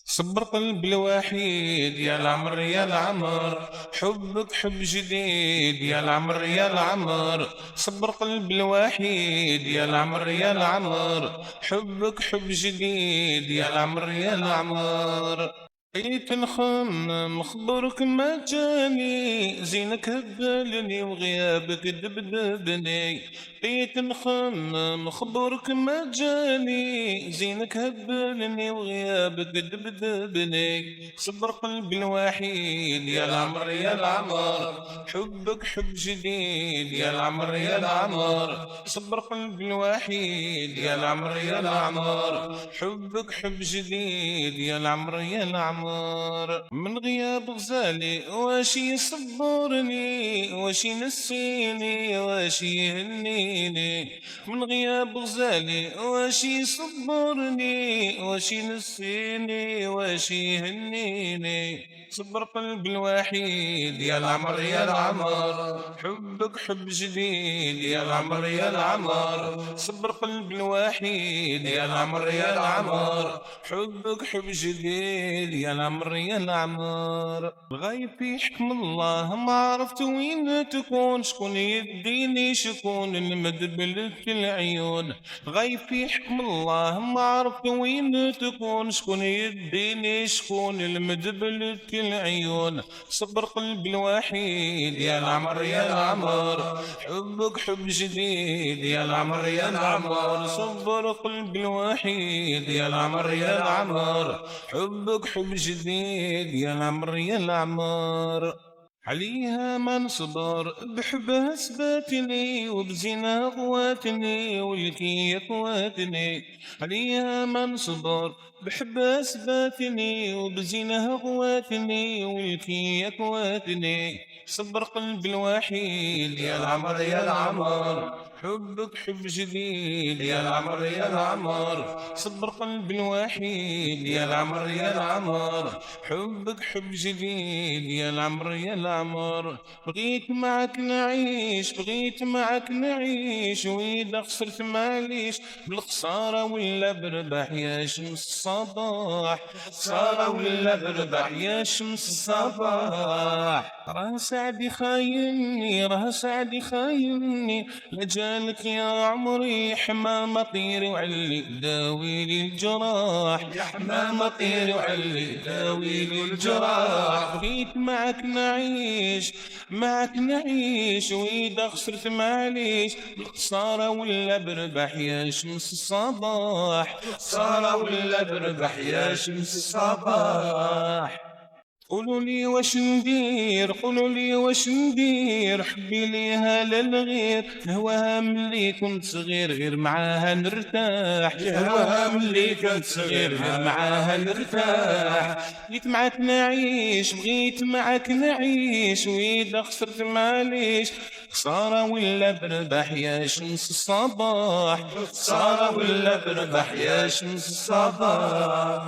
صبر قلب الوحيد يا العمر يا العمر، حبك حب جديد يا العمر يا العمر. صبر قلب الوحيد يا العمر يا العمر، حبك حب جديد يا العمر يا العمر. بقيت نخمم خبرك ما جاني، زينك هبلني وغيابك دبدبني. بقيت نخمم خبرك ما جاني، زينك هبلني وغيابك دبدبني. صبر قلبي الوحيد يا العمر يا العمر، حبك حب جديد يا العمر يا العمر. صبر قلبي الوحيد يا العمر يا العمر، حبك حب جديد يا العمر يا العمر. من غياب غزالي واش يصبرني، واش ينسيني، واش يهنيني. من غياب غزالي واش يصبرني، واش ينسيني، واش يهنيني. صبر قلبي الوحيد يا العمر يا العمر، حبك حب جديد يا العمر يا العمر. صبر قلبي الوحيد يا العمر يا العمر، حبك حب جديد يا العمر يا العمر. غايب في حكم الله ما عرفت وين تكون، شكون يديني شكون المدبل في العيون. غايب في حكم الله ما عرفت وين تكون، شكون يديني شكون المدبل في العيون. صبر قلبي الوحيد يا العمر يا العمر، حبك حب جديد يا العمر يا العمر. صبر قلبي الوحيد يا العمر يا العمر، حبك حب جديد يا العمر يا العمر. عليها ما نصبر بحبها سباتني، وبزينها غواتني ولكي اخواتني. عليها ما نصبر بحبها سباتني، وبزينها غواتني ولكي اخواتني. صبر قلبي الوحيد يا العمر يا العمر، حبك حب جديد يا العمر يا العمر. صبر قلبي الوحيد يا العمر يا العمر، حبك حب جديد يا العمر يا العمر. بغيت معك نعيش، بغيت معك نعيش، وإذا خسرت معليش بالخسارة ولا بربح يا شمس الصباح. خسارة ولا بربح يا شمس الصباح. راه سعدي خايني، راه سعدي خايني، لجالك يا عمري حمامة طيري وعلي داوي لي الجراح. يا حمامة طيري وعلي داوي لي الجراح. بغيت معك نعيش، معك نعيش، وإذا خسرت معليش بالخسارة ولا بربح يا شمس الصباح. خسارة ولا بربح يا شمس الصباح. قولوا لي واش ندير، قولوا لي واش ندير، حبي ليها للغير، نهواها ملي كنت صغير غير معاها نرتاح. نهواها ملي كنت صغير غير معاها نرتاح. بغيت معاك نعيش، بغيت معاك نعيش، وإذا خسرت معليش خسارة ولا بربح يا شمس الصباح. خسارة ولا بربح يا شمس الصباح.